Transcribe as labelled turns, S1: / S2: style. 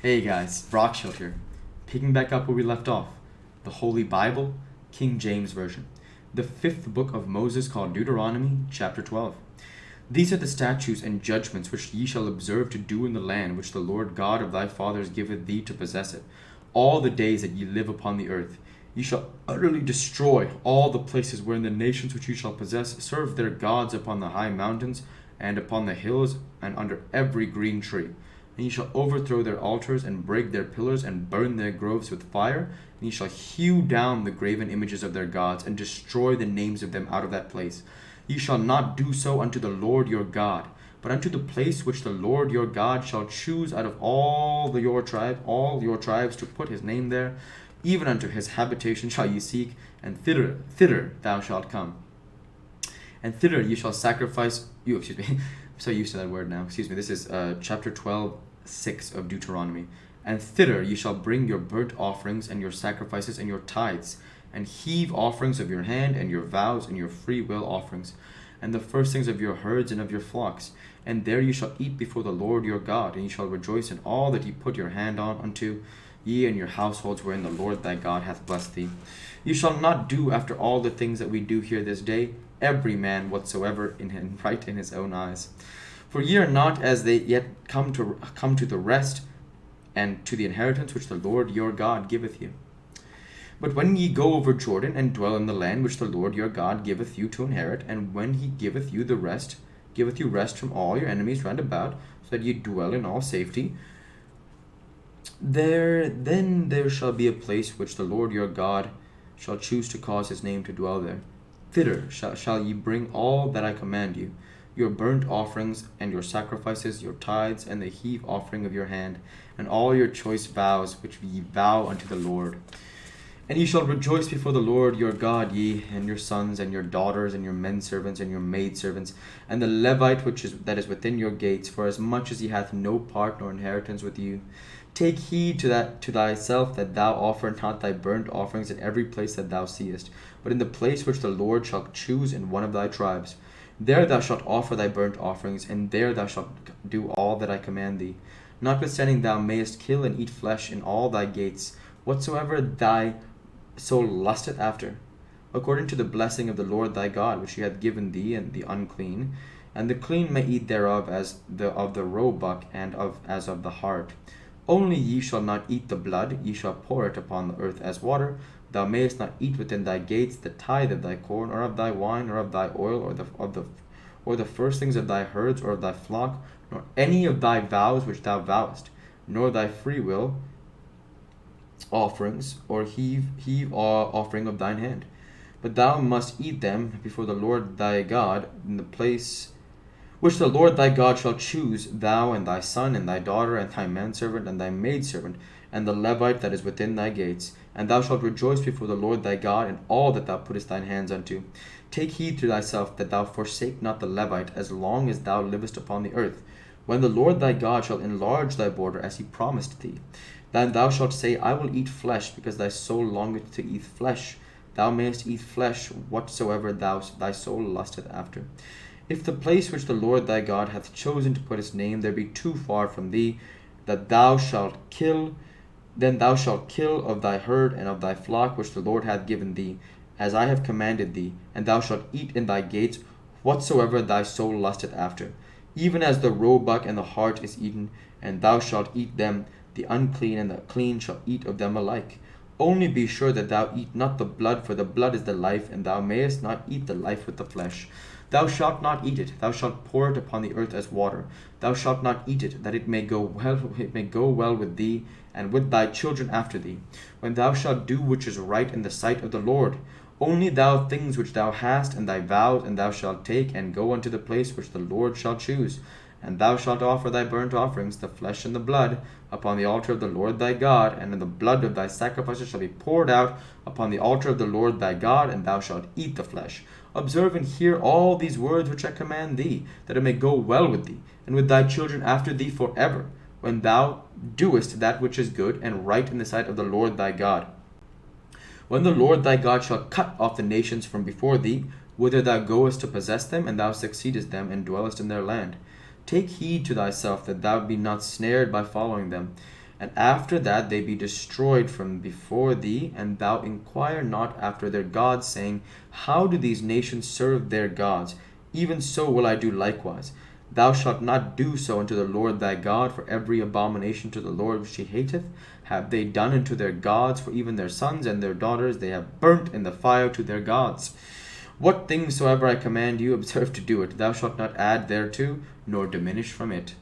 S1: Hey guys, Brockshield here. Picking back up where we left off. The Holy Bible, King James Version. The fifth book of Moses called Deuteronomy, chapter 12. These are the statutes and judgments which ye shall observe to do in the land which the Lord God of thy fathers giveth thee to possess it, all the days that ye live upon the earth. Ye shall utterly destroy all the places wherein the nations which ye shall possess serve their gods upon the high mountains, and upon the hills, and under every green tree. And ye shall overthrow their altars, and break their pillars, and burn their groves with fire. And ye shall hew down the graven images of their gods, and destroy the names of them out of that place. Ye shall not do so unto the Lord your God, but unto the place which the Lord your God shall choose out of all your tribes to put his name there, even unto his habitation shall ye seek, and thither thou shalt come. And thither ye shall sacrifice you. Excuse me. I'm so used to that word now. Excuse me. This is chapter 12:6 of Deuteronomy. And thither ye shall bring your burnt offerings and your sacrifices and your tithes, and heave offerings of your hand and your vows and your free will offerings, and the firstlings of your herds and of your flocks. And there ye shall eat before the Lord your God, and ye shall rejoice in all that ye put your hand on unto, ye and your households wherein the Lord thy God hath blessed thee. You shall not do after all the things that we do here this day, every man whatsoever right in his own eyes. For ye are not as they yet come to the rest and to the inheritance which the Lord your God giveth you. But when ye go over Jordan and dwell in the land which the Lord your God giveth you to inherit, and when he giveth you rest from all your enemies round about, so that ye dwell in all safety, then there shall be a place which the Lord your God shall choose to cause his name to dwell there. Thither shall ye bring all that I command you, your burnt offerings and your sacrifices, your tithes, and the heave offering of your hand, and all your choice vows which ye vow unto the Lord. And ye shall rejoice before the Lord your God, ye and your sons and your daughters and your men servants and your maid servants, and the Levite that is within your gates, for as much as he hath no part nor inheritance with you. Take heed to thyself that thou offer not thy burnt offerings in every place that thou seest, but in the place which the Lord shall choose in one of thy tribes. There thou shalt offer thy burnt offerings, and there thou shalt do all that I command thee. Notwithstanding thou mayest kill and eat flesh in all thy gates, whatsoever thy soul lusteth after, according to the blessing of the Lord thy God, which he hath given thee, and the unclean, and the clean may eat thereof as of the roebuck, and as of the hart. Only ye shall not eat the blood, ye shall pour it upon the earth as water. Thou mayest not eat within thy gates the tithe of thy corn, or of thy wine, or of thy oil, or the firstlings of thy herds, or of thy flock, nor any of thy vows which thou vowest, nor thy free will offerings, or heave offering of thine hand. But thou must eat them before the Lord thy God in the place which the Lord thy God shall choose, thou and thy son and thy daughter and thy manservant and thy maidservant, and the Levite that is within thy gates. And thou shalt rejoice before the Lord thy God in all that thou puttest thine hands unto. Take heed to thyself that thou forsake not the Levite as long as thou livest upon the earth, when the Lord thy God shall enlarge thy border as he promised thee. Then thou shalt say, I will eat flesh, because thy soul longeth to eat flesh. Thou mayest eat flesh whatsoever thy soul lusteth after. If the place which the Lord thy God hath chosen to put his name there be too far from thee, that thou shalt kill, then thou shalt kill of thy herd and of thy flock which the Lord hath given thee, as I have commanded thee, and thou shalt eat in thy gates whatsoever thy soul lusteth after, even as the roebuck and the hart is eaten, and thou shalt eat them. The unclean and the clean shall eat of them alike. Only be sure that thou eat not the blood, for the blood is the life, and thou mayest not eat the life with the flesh. Thou shalt not eat it, thou shalt pour it upon the earth as water. Thou shalt not eat it, that it may go well with thee, and with thy children after thee, when thou shalt do which is right in the sight of the Lord. Only thou things which thou hast, and thy vows, and thou shalt take, and go unto the place which the Lord shall choose. And thou shalt offer thy burnt offerings, the flesh and the blood, upon the altar of the Lord thy God, and the blood of thy sacrifices shall be poured out upon the altar of the Lord thy God, and thou shalt eat the flesh. Observe and hear all these words which I command thee, that it may go well with thee, and with thy children after thee forever, when thou doest that which is good and right in the sight of the Lord thy God. When the Lord thy God shall cut off the nations from before thee, whither thou goest to possess them, and thou succeedest them, and dwellest in their land. Take heed to thyself that thou be not snared by following them, and after that they be destroyed from before thee, and thou inquire not after their gods, saying, How do these nations serve their gods? Even so will I do likewise. Thou shalt not do so unto the Lord thy God, for every abomination to the Lord which he hateth have they done unto their gods, for even their sons and their daughters they have burnt in the fire to their gods. What things soever I command you, observe to do it. Thou shalt not add thereto, nor diminish from it.